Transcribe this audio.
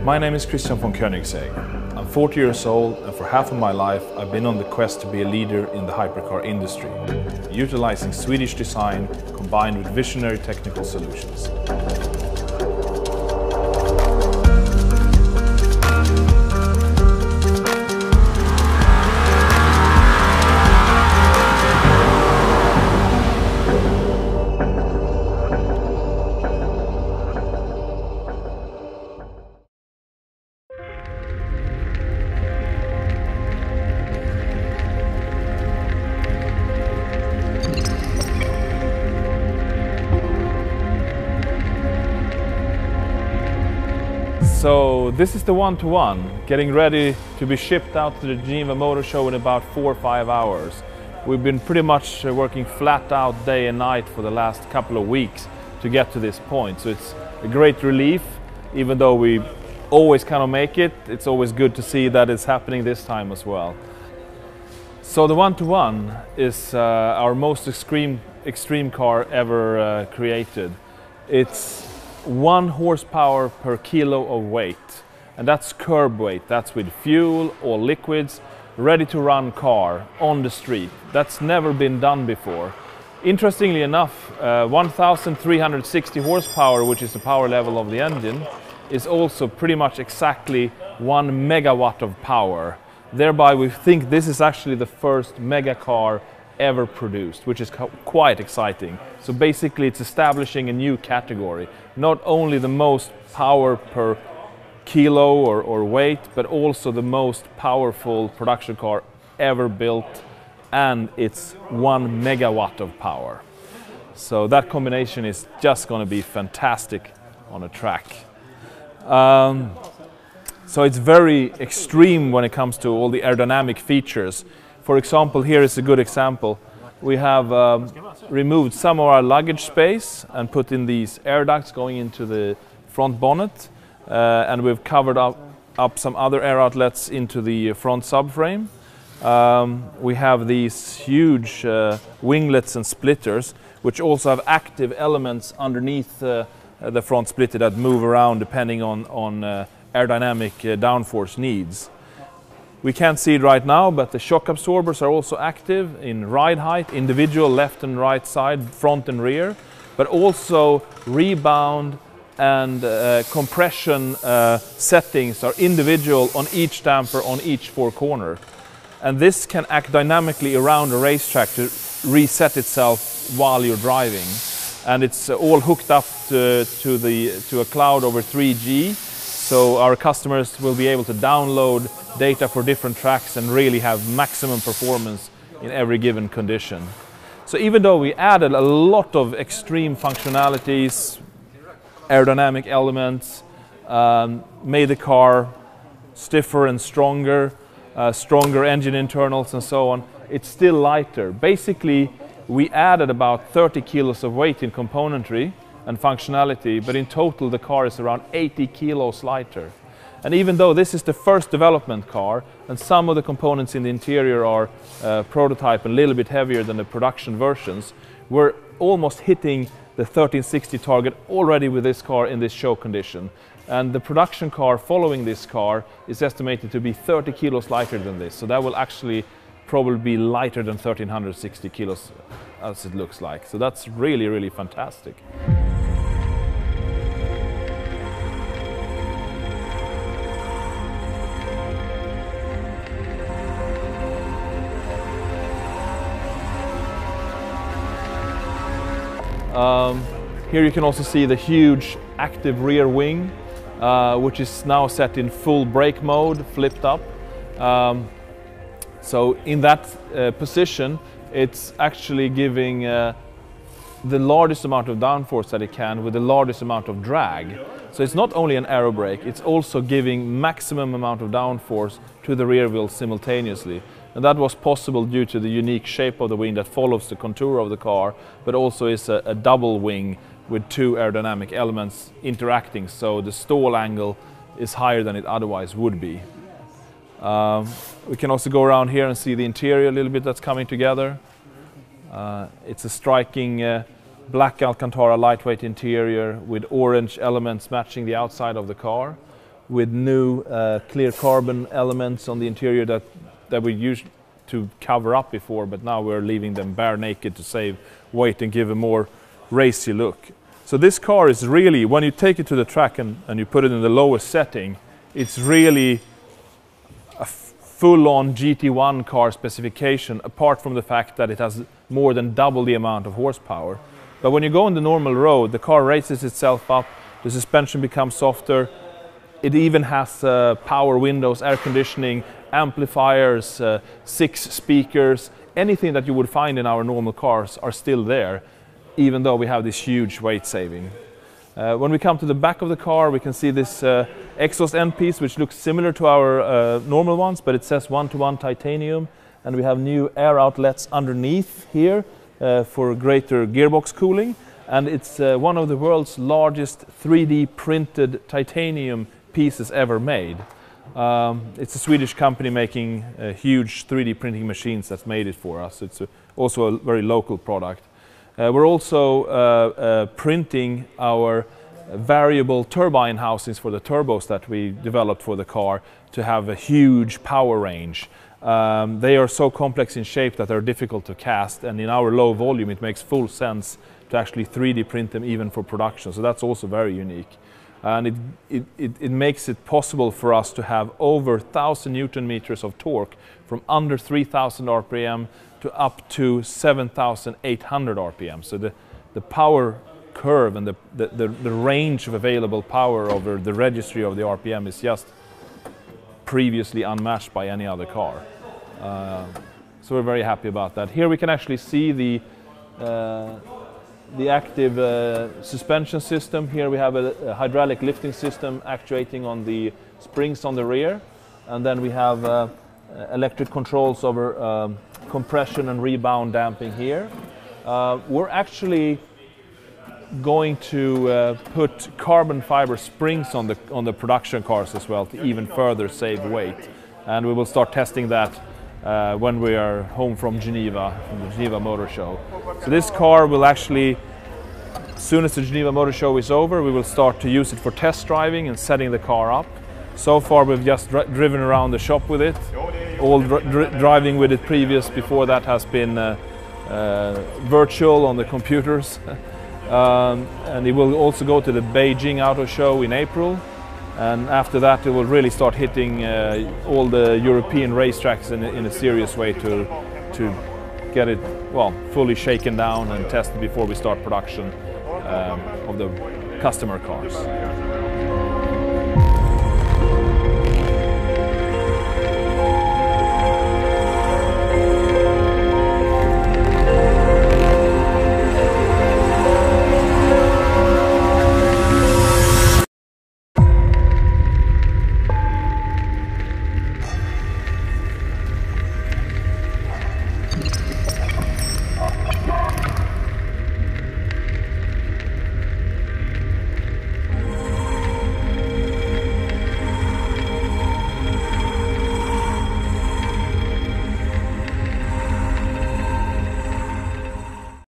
My name is Christian von Koenigsegg. I'm 40 years old, and for half of my life I've been on the quest to be a leader in the hypercar industry, utilizing Swedish design combined with visionary technical solutions. So this is the one-to-one, getting ready to be shipped out to the Geneva Motor Show in about 4 or 5 hours. We've been pretty much working flat out day and night for the last couple of weeks to get to this point. So it's a great relief, even though we always kind of make it. It's always good to see that it's happening this time as well. So the one-to-one is our most extreme car ever created. It's 1 horsepower per kilo of weight, and that's curb weight. That's with fuel or liquids, ready to run car on the street. That's never been done before. Interestingly enough, 1360 horsepower, which is the power level of the engine, is also pretty much exactly 1 megawatt of power. Thereby we think this is actually the first mega car ever produced, which is quite exciting. So basically it's establishing a new category, not only the most power per kilo or weight, but also the most powerful production car ever built, and it's 1 megawatt of power. So that combination is just going to be fantastic on a track. So it's very extreme when it comes to all the aerodynamic features. For example, here is a good example. We have removed some of our luggage space and put in these air ducts going into the front bonnet, and we've covered up some other air outlets into the front subframe. We have these huge winglets and splitters, which also have active elements underneath the front splitter that move around depending on aerodynamic downforce needs. We can't see it right now, but the shock absorbers are also active in ride height, individual left and right side, front and rear, but also rebound and compression settings are individual on each damper on each 4 corner. And this can act dynamically around a racetrack to reset itself while you're driving. And it's all hooked up to a cloud over 3G. So our customers will be able to download data for different tracks and really have maximum performance in every given condition. So even though we added a lot of extreme functionalities, aerodynamic elements, made the car stiffer and stronger, stronger engine internals and so on, it's still lighter. Basically, we added about 30 kilos of weight in componentry and functionality, but in total the car is around 80 kilos lighter. And even though this is the first development car and some of the components in the interior are prototype and a little bit heavier than the production versions, we're almost hitting the 1360 target already with this car in this show condition. And the production car following this car is estimated to be 30 kilos lighter than this, so that will actually probably be lighter than 1360 kilos as it looks like. So that's really, really fantastic. Here you can also see the huge active rear wing, which is now set in full brake mode, flipped up. So in that position, it's actually giving the largest amount of downforce that it can with the largest amount of drag. So it's not only an aero brake, it's also giving maximum amount of downforce to the rear wheel simultaneously. And that was possible due to the unique shape of the wing that follows the contour of the car, but also is a double wing with 2 aerodynamic elements interacting, so the stall angle is higher than it otherwise would be. We can also go around here and see the interior a little bit that's coming together. It's a striking black Alcantara lightweight interior with orange elements matching the outside of the car. with new clear carbon elements on the interior that we used to cover up before, but now we're leaving them bare naked to save weight and give a more racy look. So this car is really, when you take it to the track and you put it in the lowest setting, it's really a full-on GT1 car specification, apart from the fact that it has more than double the amount of horsepower. But when you go on the normal road, the car raises itself up, the suspension becomes softer, it even has power windows, air conditioning, amplifiers, 6 speakers, anything that you would find in our normal cars are still there, even though we have this huge weight saving. When we come to the back of the car, we can see this exhaust end piece, which looks similar to our normal ones, but it says 1-to-1 titanium, and we have new air outlets underneath here for greater gearbox cooling, and it's one of the world's largest 3D printed titanium pieces ever made. It's a Swedish company making huge 3D printing machines that's made it for us. It's also a very local product. We're also printing our variable turbine housings for the turbos that we developed for the car to have a huge power range. They are so complex in shape that they're difficult to cast, and in our low volume it makes full sense to actually 3D print them even for production. So that's also very unique. And it makes it possible for us to have over 1,000 Newton meters of torque from under 3,000 RPM to up to 7,800 RPM. So the power curve and the range of available power over the registry of the RPM is just previously unmatched by any other car. So we're very happy about that. Here we can actually see the active suspension system. Here we have a hydraulic lifting system actuating on the springs on the rear, and then we have electric controls over compression and rebound damping here. We're actually going to put carbon fiber springs on the production cars as well to even further save weight, and we will start testing that when we are home from Geneva, from the Geneva Motor Show. So this car will actually, as soon as the Geneva Motor Show is over, we will start to use it for test driving and setting the car up. So far we've just driven around the shop with it. All driving with it before that has been virtual on the computers. And it will also go to the Beijing Auto Show in April. And after that it will really start hitting all the European racetracks in a serious way to get it, well, fully shaken down and tested before we start production of the customer cars.